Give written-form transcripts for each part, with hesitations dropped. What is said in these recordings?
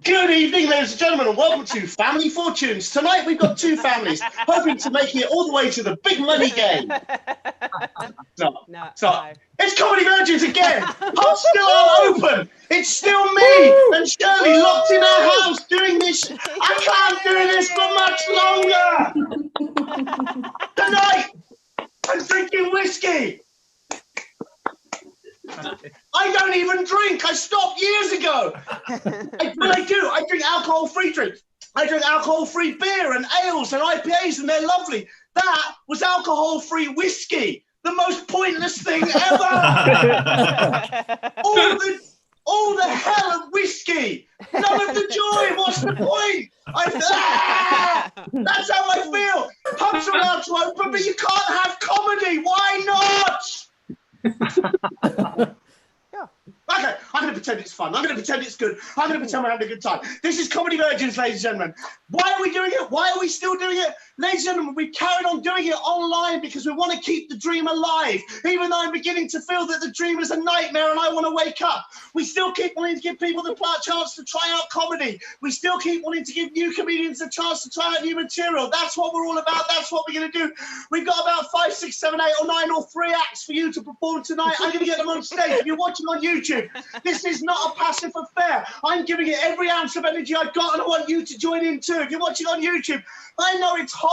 Good evening, ladies and gentlemen, and welcome to Family Fortunes. Tonight we've got two families hoping to make it all the way to the big money game. So, it's Comedy Virgins again. Pubs still aren't open. It's still me and Shirley locked in our house doing this. I can't do this for much longer. Tonight, I'm drinking whiskey. I don't even drink. I stopped years ago. But I do. I drink alcohol-free drinks. I drink alcohol-free beer and ales and IPAs, and they're lovely. That was alcohol-free whiskey. The most pointless thing ever. all the hell of whiskey. None of the joy. What's the point? That's how I feel. Pubs are allowed to open, but you can't have comedy. Why not? Okay, I'm going to pretend it's fun. I'm going to pretend it's good. I'm going to pretend we're having a good time. This is Comedy Virgins, ladies and gentlemen. Why are we doing it? Why are we still doing it? Ladies and gentlemen, we've carried on doing it online because we want to keep the dream alive. Even though I'm beginning to feel that the dream is a nightmare and I want to wake up. We still keep wanting to give people the chance to try out comedy. We still keep wanting to give new comedians a chance to try out new material. That's what we're all about. That's what we're going to do. We've got about 5, 6, 7, 8 or 9 or 3 acts for you to perform tonight. I'm going to get them on stage. If you're watching on YouTube, this is not a passive affair. I'm giving it every ounce of energy I've got, and I want you to join in too. If you're watching on YouTube, I know it's hot.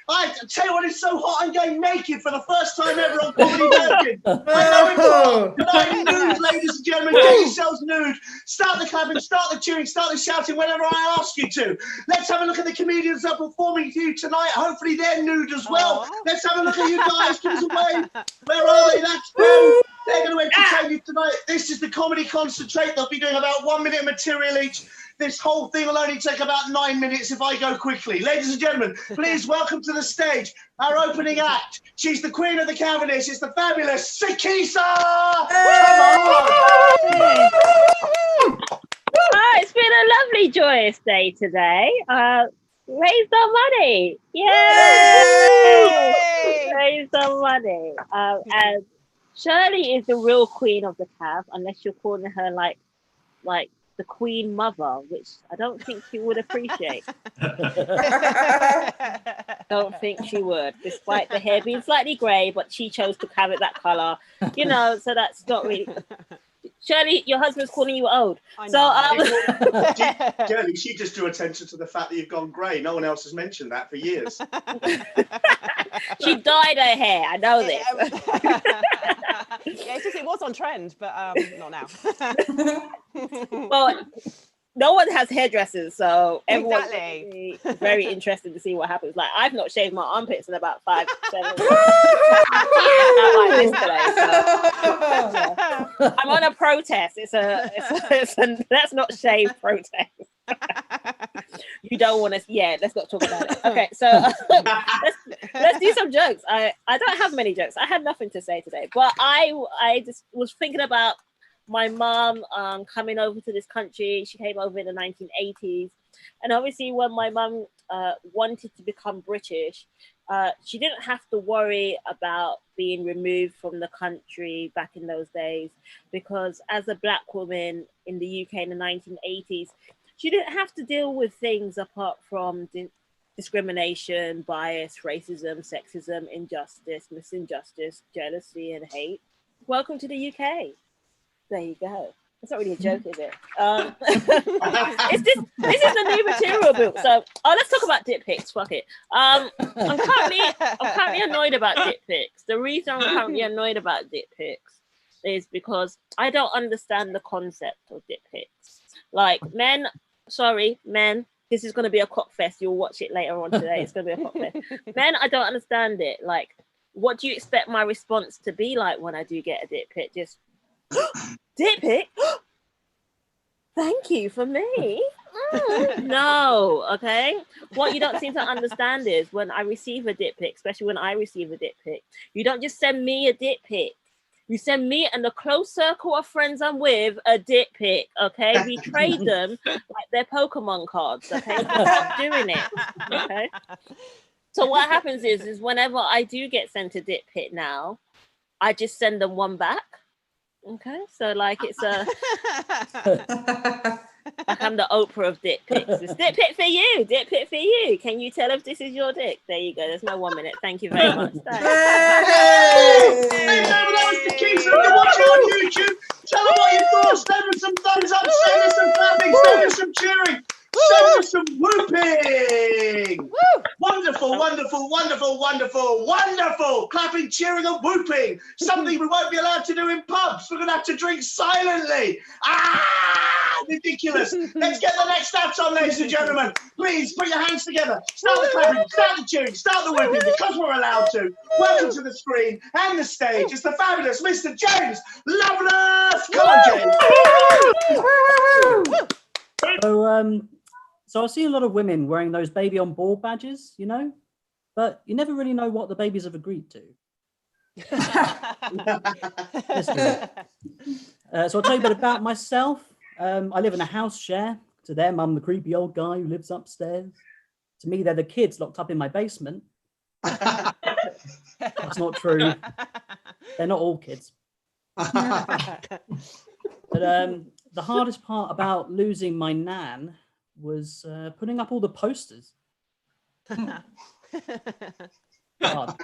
I tell you what, it's so hot, I'm going naked for the first time ever on Comedy Virgin. I know it's hot, but I'm nude, ladies and gentlemen. Get yourselves nude. Start the clapping, start the cheering, start the shouting whenever I ask you to. Let's have a look at the comedians that are performing to you tonight. Hopefully they're nude as well. Let's have a look at you guys. Give us a wave. Where are they? That's them. They're going to entertain you tonight. This is the Comedy Concentrate. They'll be doing about 1 minute material each. This whole thing will only take about 9 minutes if I go quickly. Ladies and gentlemen, please welcome to the stage our opening act. She's the queen of the Cavendish. It's the fabulous Sakisa. Come on. It's been a lovely, joyous day today. Raise some money. Yay! Raise some money. And Shirley is the real queen of the Cav, unless you're calling her like the Queen Mother, which I don't think she would appreciate. Don't think she would, despite the hair being slightly grey, but she chose to have it that colour, so that's not really. Shirley, your husband's calling you old. Shirley, she just drew attention to the fact that you've gone grey. No one else has mentioned that for years. She dyed her hair. I know this. Yeah, it's just it was on trend, but not now. Well, no one has hairdressers, so everyone's very interested to see what happens. Like, I've not shaved my armpits in about 5, 7 years. Like this today, so. I'm on a protest. It's a let's not shave protest. You don't want to. Yeah, let's not talk about it. Okay, so let's do some jokes. I don't have many jokes. I had nothing to say today, but I just was thinking about my mom coming over to this country. She came over in the 1980s, and obviously when my mom wanted to become British, she didn't have to worry about being removed from the country back in those days, because as a black woman in the UK in the 1980s, she didn't have to deal with things apart from discrimination, bias, racism, sexism, injustice, misinjustice, jealousy, and hate. Welcome to the UK. There you go. It's not really a joke, is it? This is the new material book. So, let's talk about dick pics. Fuck it. I'm currently annoyed about dick pics. The reason I'm currently annoyed about dick pics is because I don't understand the concept of dick pics. Like, men, this is going to be a cock fest. You'll watch it later on today. It's going to be a cock fest. Men, I don't understand it. Like, what do you expect my response to be like when I do get a dick pic? Just dick pic? Thank you for me. No, okay. What you don't seem to understand is when I receive a dick pic, especially when I receive a dick pic, you don't just send me a dick pic. You send me and the close circle of friends I'm with a dick pic, okay? We trade them like they're Pokemon cards, okay? Stop doing it, okay? So what happens is whenever I do get sent a dick pic now, I just send them one back. Okay, so like it's a like I'm the Oprah of dick pics. It's dick pic for you. Dick pic for you. Can you tell if this is your dick? There you go. There's my 1 minute. Thank you very much. Hey, that was the keys. If you're watching on YouTube, tell them what you thought. Send us some thumbs up. Send us some clapping. Send us some cheering. Send us some whooping. Woo! Wonderful, wonderful, wonderful, wonderful, wonderful. Clapping, cheering and whooping. Something we won't be allowed to do in pubs. We're going to have to drink silently. Ridiculous. Let's get the next stats on, ladies and gentlemen. Please put your hands together. Start the clapping, start the cheering, start the whooping, because we're allowed to. Welcome to the screen and the stage. It's the fabulous Mr. James Loveless. Come on, James. So I see a lot of women wearing those baby on board badges, you know, but you never really know what the babies have agreed to. So I'll tell you a bit about myself. I live in a house share. To them, I'm the creepy old guy who lives upstairs. To me, they're the kids locked up in my basement. That's not true. They're not all kids. But the hardest part about losing my nan was putting up all the posters. God.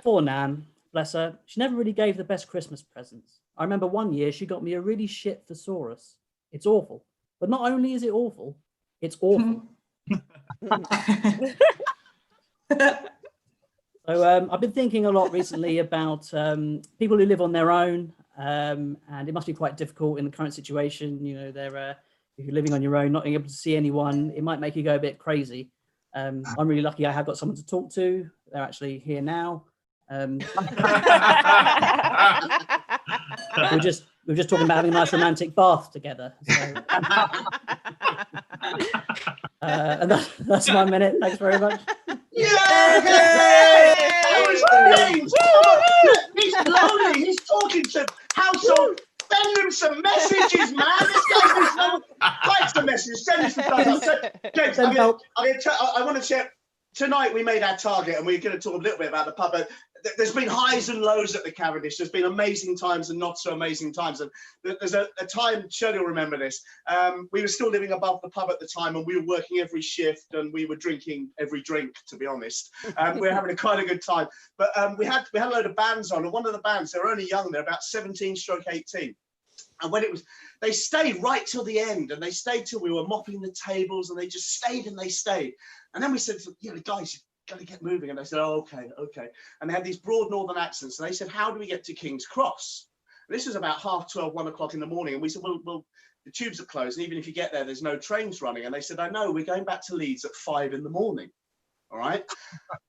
Poor Nan, bless her. She never really gave the best Christmas presents. I remember one year she got me a really shit thesaurus. It's awful. But not only is it awful, it's awful. So I've been thinking a lot recently about people who live on their own, and it must be quite difficult in the current situation. You know, if you're living on your own, not being able to see anyone, it might make you go a bit crazy. I'm really lucky I have got someone to talk to. They're actually here now. We were just talking about having a nice romantic bath together. So, and that's 1 minute. Thanks very much. Yeah! That was James! He's lonely. He's talking to household. Send him some messages, man. This guy needs write some messages. Send him some thumbs up. So, James, I want to share. Tonight we made our target, and we're going to talk a little bit about the pub. But there's been highs and lows at the Cavendish. There's been amazing times and not so amazing times. And there's a time, Shirley will remember this. We were still living above the pub at the time, and we were working every shift, and we were drinking every drink, to be honest. We were having quite a good time. But we had a load of bands on, and one of the bands, they were only young, they're about 17/18. And when they stayed right till the end, and they stayed till we were mopping the tables, and they just stayed and they stayed. And then we said, guys, you've got to get moving. And they said, oh, okay. And they had these broad northern accents. And they said, how do we get to King's Cross? And this was about 12:30, 1 o'clock in the morning. And we said, well, the tubes are closed. And even if you get there, there's no trains running. And they said, I know, we're going back to Leeds at 5 in the morning. All right.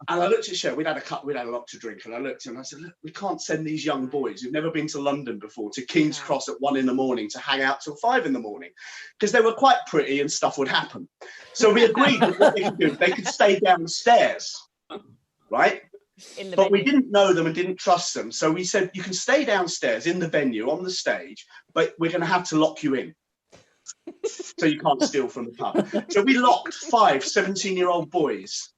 And I looked at Cheryl, we'd had a lot to drink. And I looked and I said, look, we can't send these young boys who've never been to London before to King's Cross at 1 in the morning to hang out till 5 in the morning, because they were quite pretty and stuff would happen. So we agreed that what they could do, they could stay downstairs, right? But we didn't know them and didn't trust them. So we said, you can stay downstairs in the venue on the stage, but we're going to have to lock you in. So you can't steal from the pub. So we locked 5 17-year-old boys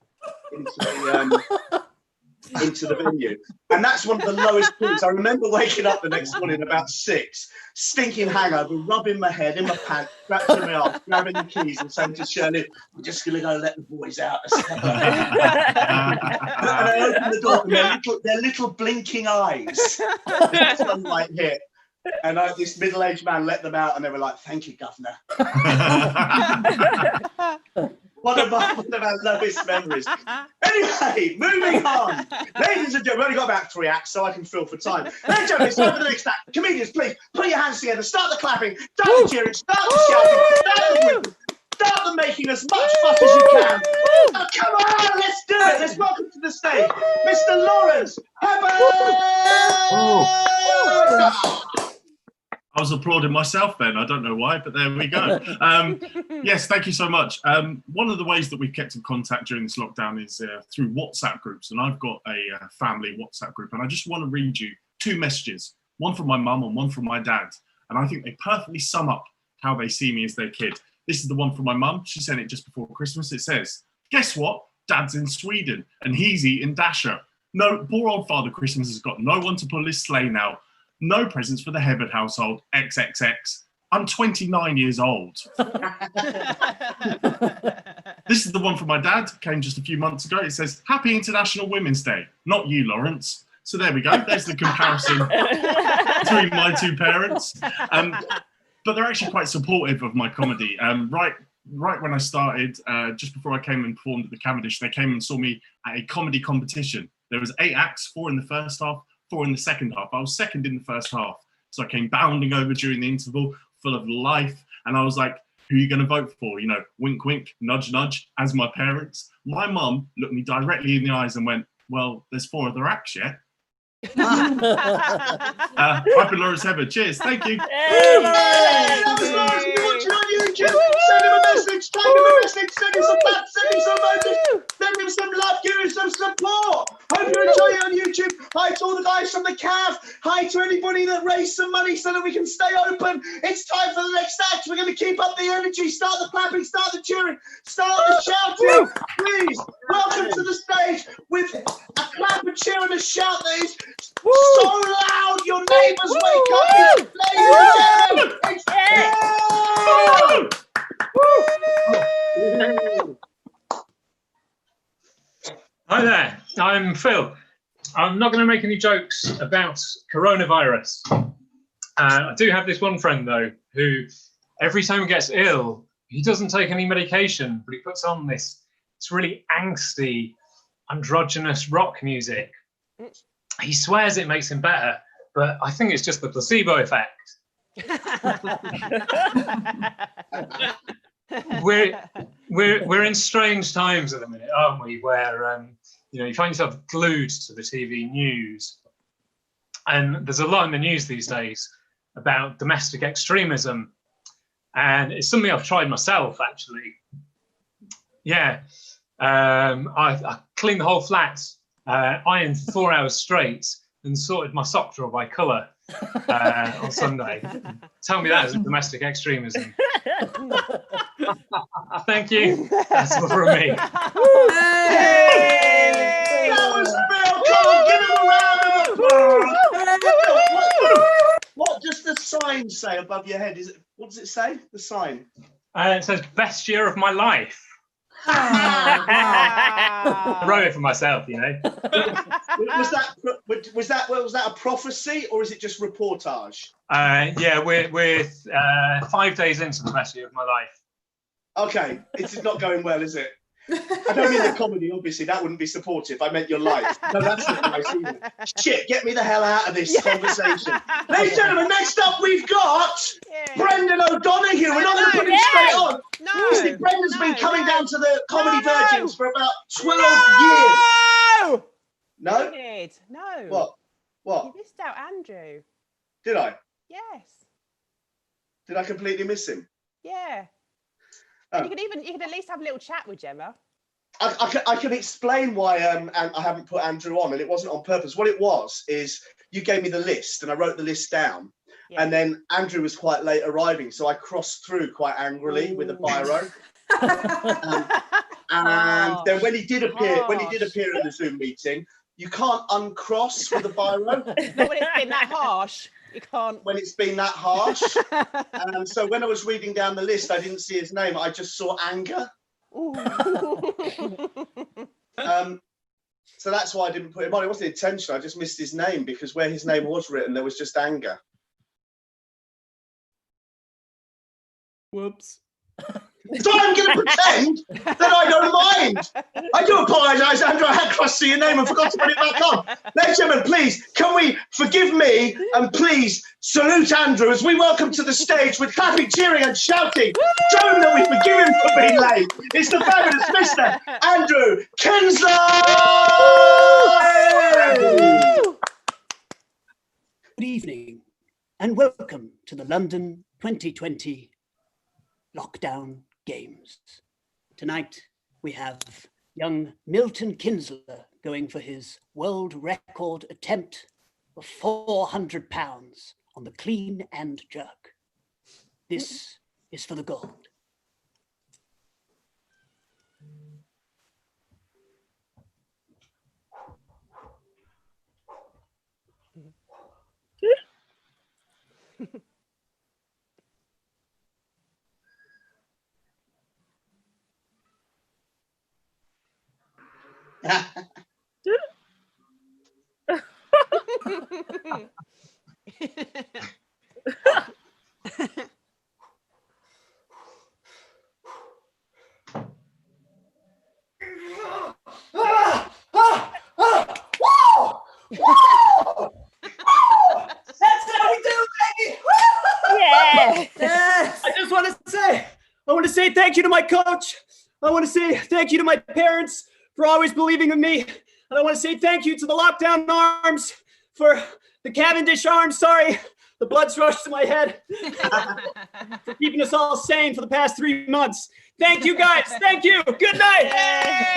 into the venue, and that's one of the lowest points. I remember waking up the next morning about 6, stinking hangover, rubbing my head in my pants, scratching my arm, grabbing the keys and saying to Shirley, we're just going to go let the boys out. And I opened the door and their little blinking eyes, sunlight hit. And this middle-aged man let them out, and they were like, thank you, Governor. One of our lowest memories. Anyway, moving on. Ladies and gentlemen, we've only got about 3 acts, so I can fill for time. Ladies and gentlemen, it's time for the next act. Comedians, please, put your hands together, start the clapping, start the cheering, start the shouting, start the whipping, start the making as much fuss as you can. Oh, come on, let's do it. Let's welcome to the stage, Mr. Lawrence Hebert. I was applauding myself then. I don't know why, but there we go. Yes, thank you so much. One of the ways that we've kept in contact during this lockdown is through WhatsApp groups. And I've got a family WhatsApp group. And I just want to read you 2 messages, one from my mum and one from my dad. And I think they perfectly sum up how they see me as their kid. This is the one from my mum. She sent it just before Christmas. It says, guess what? Dad's in Sweden and he's eating Dasher. No, poor old Father Christmas has got no one to pull his sleigh now. No presents for the Hebert household, XXX. I'm 29 years old. This is the one from my dad, came just a few months ago. It says, Happy International Women's Day. Not you, Lawrence. So there we go. There's the comparison between my two parents. But they're actually quite supportive of my comedy. Right when I started, just before I came and performed at the Cavendish, they came and saw me at a comedy competition. There was 8 acts, 4 in the first half, 4 in the second half. I was second in the first half. So I came bounding over during the interval, full of life. And I was like, who are you going to vote for? You know, wink, wink, nudge, nudge, as my parents. My mum looked me directly in the eyes and went, well, there's 4 other acts yet. I've been Lawrence Hebbard. Cheers. Thank you. Watching on YouTube. Send him a message. Tag him a message. Send him some bats. Send him some emojis. Send him some love. Give him some support. Hope you're enjoying it on YouTube. Hi to all the guys from the CAV. Hi to anybody that raised some money so that we can stay open. It's time for the next act. We're going to keep up the energy. Start the clapping. Start the cheering. Start the shouting. Please welcome to the stage with a clap and cheer and a shout that is so loud your neighbours wake up. Ladies and gentlemen, it's Hi there, I'm Phil. I'm not going to make any jokes about coronavirus. I do have this one friend though, who every time he gets ill, he doesn't take any medication, but he puts on this really angsty, androgynous rock music. He swears it makes him better, but I think it's just the placebo effect. We're in strange times at the minute, aren't we? Where you find yourself glued to the TV news, and there's a lot in the news these days about domestic extremism, and it's something I've tried myself actually. Yeah, I cleaned the whole flat, ironed for 4 hours straight, and sorted my sock drawer by colour on Sunday. Tell me that is domestic extremism. Thank you. That's all from me. That was Phil. Come on, give him a round of applause. What does the sign say above your head? What does it say? The sign. It says best year of my life. I wrote it for myself, you know. Was that a prophecy or is it just reportage? Yeah, we're 5 days into the best year of my life. Okay, it is not going well, is it? I don't mean the comedy, obviously, that wouldn't be supportive. I meant your life. No, that's not nice either. Shit, get me the hell out of this conversation. Ladies and gentlemen, next up we've got Brendan O'Donoghue. We're not going to put him straight on. You see, Brendan's been coming down to the Comedy Virgins for about 12 years. No? You did. No. What? You missed out Andrew. Did I? Yes. Did I completely miss him? Yeah. Oh. And you could at least have a little chat with Gemma. I can explain why I haven't put Andrew on, and it wasn't on purpose. What it was is you gave me the list, and I wrote the list down, and then Andrew was quite late arriving, so I crossed through quite angrily with a biro. And then when he did appear in the Zoom meeting, you can't uncross with a biro. Not when it's been that harsh. You can't. When it's been that harsh. And so when I was reading down the list, I didn't see his name. I just saw anger. So that's why I didn't put him on. It wasn't intentional. I just missed his name because where his name was written, there was just anger. Whoops. So I'm going to pretend that I don't mind. I do apologise, Andrew. I had crossed your name and forgot to put it back on. Ladies and gentlemen, please, can we forgive me and please salute Andrew as we welcome to the stage with clapping, cheering and shouting. Show him that we forgive him for being late. It's the fabulous Mr. Andrew Kinsler! Good evening and welcome to the London 2020 Lockdown Games. Tonight we have young Milton Kinsler going for his world record attempt of £400 on the clean and jerk. This is for the gold. That's how we do, baby. Yeah. Yes. I want to say thank you to my coach. I want to say thank you to my parents for always believing in me. And I want to say thank you to the lockdown arms for the Cavendish arms. Sorry, the blood's rushed to my head. For keeping us all sane for the past 3 months. Thank you, guys. Thank you. Good night.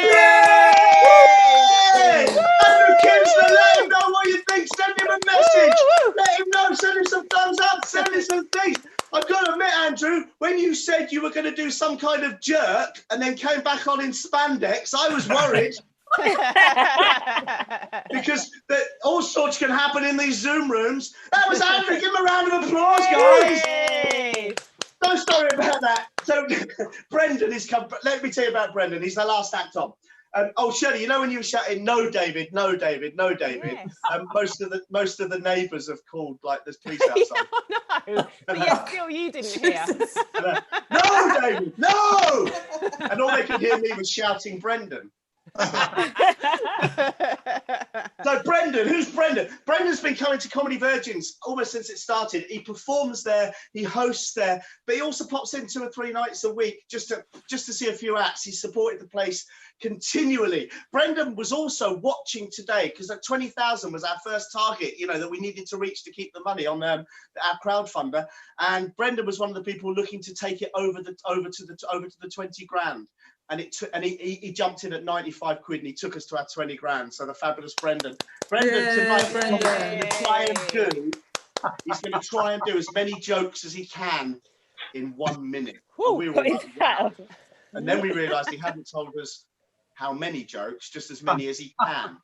Yay! Andrew Kinsler, let him know what you think. Send him a message. Let him know. Send him some thumbs up. Send him some things. I've got to admit, Andrew, when you said you were going to do some kind of jerk and then came back on in spandex, I was worried. Because all sorts can happen in these Zoom rooms. That was Andrew. Give him a round of applause, guys. Yay. No story about that. So Brendan is come. Let me tell you about Brendan. He's the last act on. Oh, Shirley, you know when you were shouting, "No, David, no, David, no, David." Yes. Most of the neighbours have called like there's police outside. No, but yeah, still you didn't hear. No, David, no! And all they could hear me was shouting, "Brendan." So Brendan, who's Brendan? Brendan's been coming to Comedy Virgins almost since it started. He performs there, he hosts there, but he also pops in 2 or 3 nights a week just to see a few acts. He's supported the place continually. Brendan was also watching today because at 20,000 was our first target, you know, that we needed to reach to keep the money on our crowdfunder. And Brendan was one of the people looking to take it over to the 20 grand. And he jumped in at 95 quid and he took us to our 20 grand. So the fabulous Brendan. Brendan tonight he's going to try and do as many jokes as he can in 1 minute. And, we were like, wow. And then we realised he hadn't told us how many jokes, just as many as he can.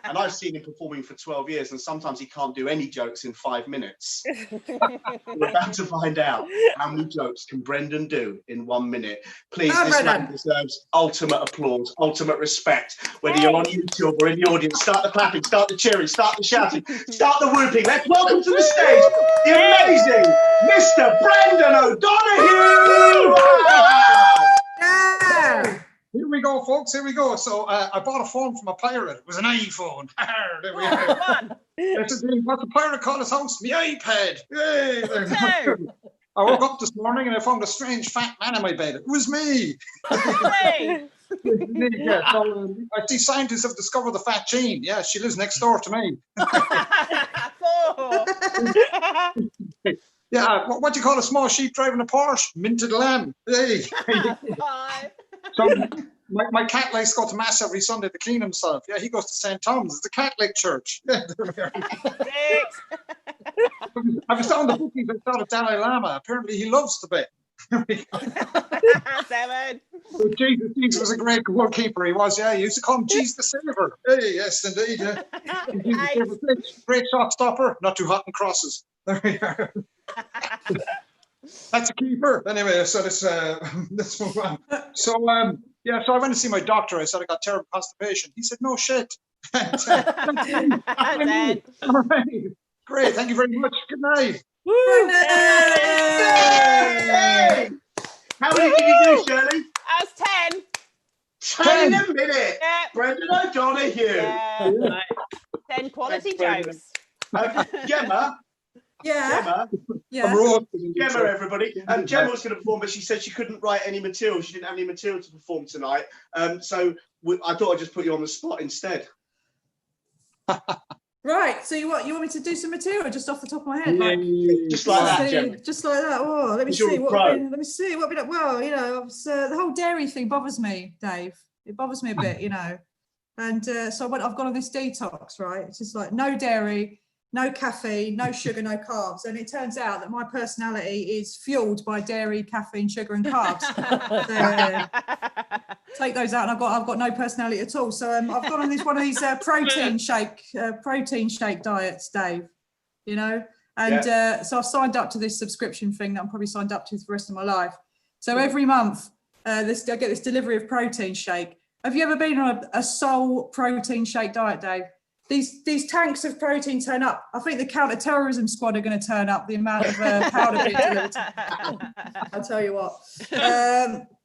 And I've seen him performing for 12 years, and sometimes he can't do any jokes in 5 minutes. We're about to find out how many jokes can Brendan do in 1 minute. Please, this man deserves ultimate applause, ultimate respect. Whether you're on YouTube or in the audience, start the clapping, start the cheering, start the shouting, start the whooping. Let's welcome to the stage the amazing Mr. Brendan O'Donoghue! Wow! Yeah! Here we go, folks. Here we go. So I bought a phone from a pirate. It was an iPhone. There we are. What's the pirate called his house? The iPad. Hey, I woke up this morning and I found a strange fat man in my bed. It was me. Hey. Yeah, so, I see scientists have discovered the fat gene. Yeah, she lives next door to me. Yeah, what do you call a small sheep driving a Porsche? Minted lamb. Hey. So my cat likes to go to mass every Sunday to clean himself. Yeah, he goes to St. Thomas. It's a Catholic church. Yeah, I was down the bookies. I saw the Dalai Lama. Apparently, he loves Tibet. Seven. So Jesus was a great goalkeeper. He was. Yeah, he used to call him Jesus the Saver. Hey, yes, indeed. Yeah. Great shot stopper. Not too hot in crosses. There we are. That's a keeper. Anyway, so let's move on. So yeah, so I went to see my doctor. I said I got terrible constipation. He said, no shit. All right. Great, thank you very much. Good night. Hey! How many did you do, Shirley? That was 10. 10 in a minute. Yeah. Brendan O'Donoghue. Yeah. 10 quality jokes. Gemma. Yeah. Gemma, everybody. Gemma was going to perform, but she said she couldn't write any material. She didn't have any material to perform tonight. So I thought I'd just put you on the spot instead. Right. So you want me to do some material just off the top of my head? Just like that, Gemma. Just like that. Oh, let me see. Let me see what we done. Well, you know, the whole dairy thing bothers me, Dave. It bothers me a bit, you know. And so I've gone on this detox, right? It's just like no dairy, no caffeine, no sugar, no carbs. And it turns out that my personality is fueled by dairy, caffeine, sugar, and carbs. Take those out, and I've got no personality at all. So I've gone on one of these protein shake diets, Dave. You know, and so I've signed up to this subscription thing that I'm probably signed up to for the rest of my life. So every month, I get this delivery of protein shake. Have you ever been on a sole protein shake diet, Dave? These tanks of protein turn up. I think the counter-terrorism squad are going to turn up. The amount of powder being delivered. I'll tell you what.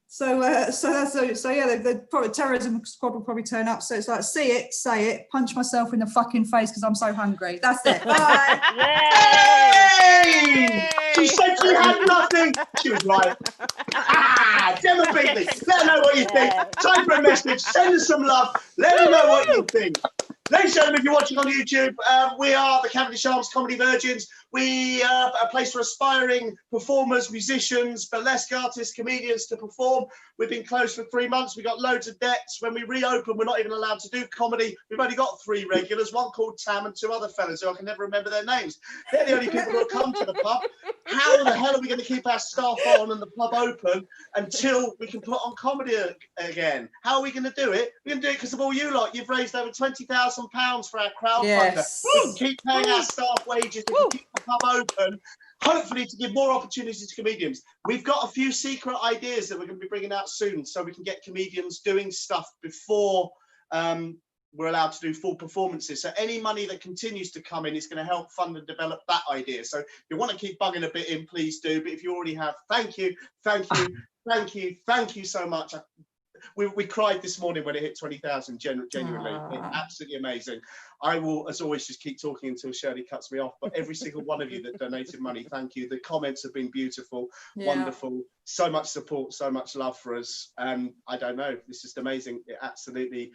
So yeah, the probably terrorism squad will probably turn up. So it's like, see it, say it, punch myself in the fucking face because I'm so hungry. That's it. Bye. Yay! She said she had nothing. She was right. Gemma Beatley, let her know what you think. Type her a message, send us some love. Let her know what you think. Ladies and gentlemen, if you're watching on YouTube, we are the Cavendish Arms Comedy Virgins. We are a place for aspiring performers, musicians, burlesque artists, comedians to perform. We've been closed for 3 months. We've got loads of debts. When we reopen, we're not even allowed to do comedy. We've only got 3 regulars, one called Tam and 2 other fellas who I can never remember their names. They're the only people who come to the pub. How the hell are we going to keep our staff on and the pub open until we can put on comedy again? How are we going to do it? We're going to do it because of all you lot. You've raised over £20,000 for our crowdfunder. Yes. We can keep paying our staff wages. We can keep the pub open, hopefully to give more opportunities to comedians. We've got a few secret ideas that we're going to be bringing out soon, so we can get comedians doing stuff before we're allowed to do full performances. So any money that continues to come in is going to help fund and develop that idea. So if you want to keep bugging a bit in, please do. But if you already have, thank you so much. We cried this morning when it hit 20,000, genuinely. Absolutely amazing. I will, as always, just keep talking until Shirley cuts me off. But every single one of you that donated money, thank you. The comments have been beautiful, wonderful. So much support, so much love for us. I don't know, it's just amazing. It absolutely